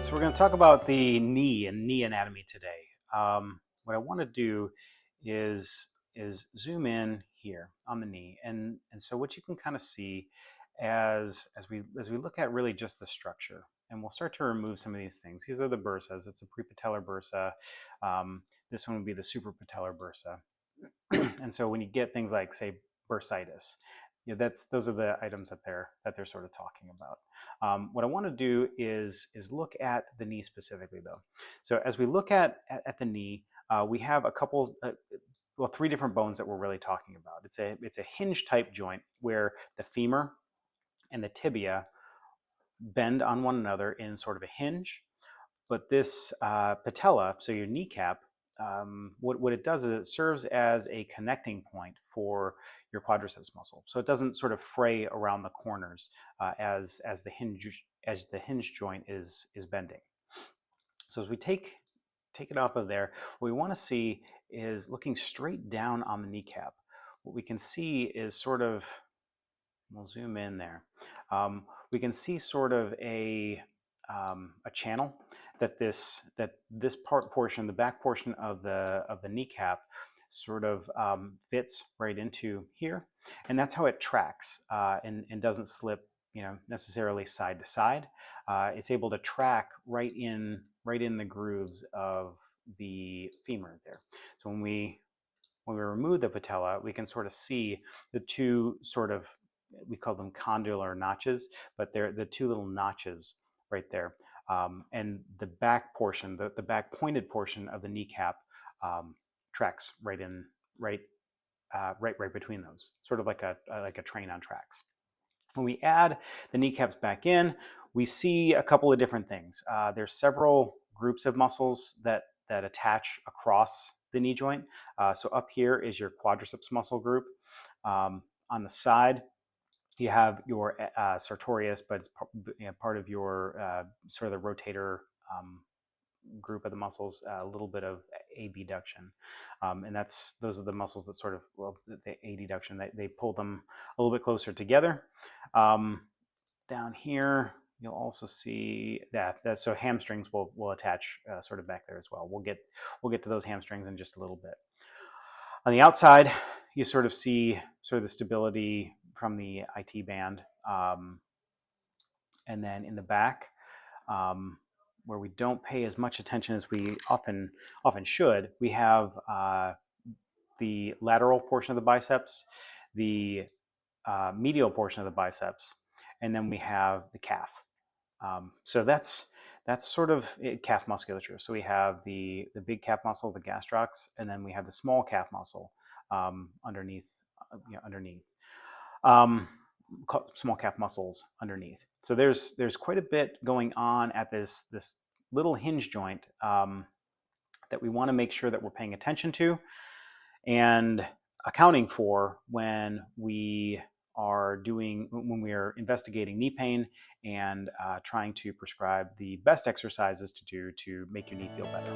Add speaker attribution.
Speaker 1: So we're going to talk about the knee and knee anatomy today. What I want to do is zoom in here on the knee, and so what you can kind of see as we look at really just the structure, and we'll start to remove some of these things. These are the bursas. It's a prepatellar bursa. This one would be the suprapatellar bursa. And so when you get things like, say, bursitis, those are the items that they're sort of talking about. What I want to do is look at the knee specifically, though. So as we look at the knee, we have a couple, three different bones that we're really talking about. It's a hinge type joint where the femur and the tibia bend on one another in sort of a hinge. But this patella, so your kneecap, what it does is it serves as a connecting point for your quadriceps muscle, so it doesn't sort of fray around the corners as the hinge joint is bending. So as we take it off of there, what we want to see is looking straight down on the kneecap. What we can see is sort of, we'll zoom in there. We can see sort of a channel that this portion, the back portion of the kneecap, sort of fits right into here, and that's how it tracks and doesn't slip, necessarily side to side. It's able to track right in the grooves of the femur there. So when we remove the patella, we can sort of see the two sort of, we call them condylar notches, but they're the two little notches right there. And the back portion, the back pointed portion of the kneecap, tracks right between those, sort of like a train on tracks. When we add the kneecaps back in, we see a couple of different things. There's several groups of muscles that attach across the knee joint. So up here is your quadriceps muscle group. On the side, you have your sartorius, but it's part of your sort of the rotator group of the muscles, a little bit of abduction, and those are the muscles that sort of, the adduction, they pull them a little bit closer together. Down here, you'll also see that so hamstrings will attach sort of back there as well. We'll get to those hamstrings in just a little bit. On the outside, you sort of see sort of the stability from the IT band, and then in the back, where we don't pay as much attention as we often should, we have the lateral portion of the biceps, the medial portion of the biceps, and then we have the calf. So that's sort of calf musculature. So we have the big calf muscle, the gastrocs, and then we have the small calf muscle underneath. Small calf muscles underneath. So there's quite a bit going on at this little hinge joint that we want to make sure that we're paying attention to and accounting for when we are investigating knee pain and trying to prescribe the best exercises to do to make your knee feel better.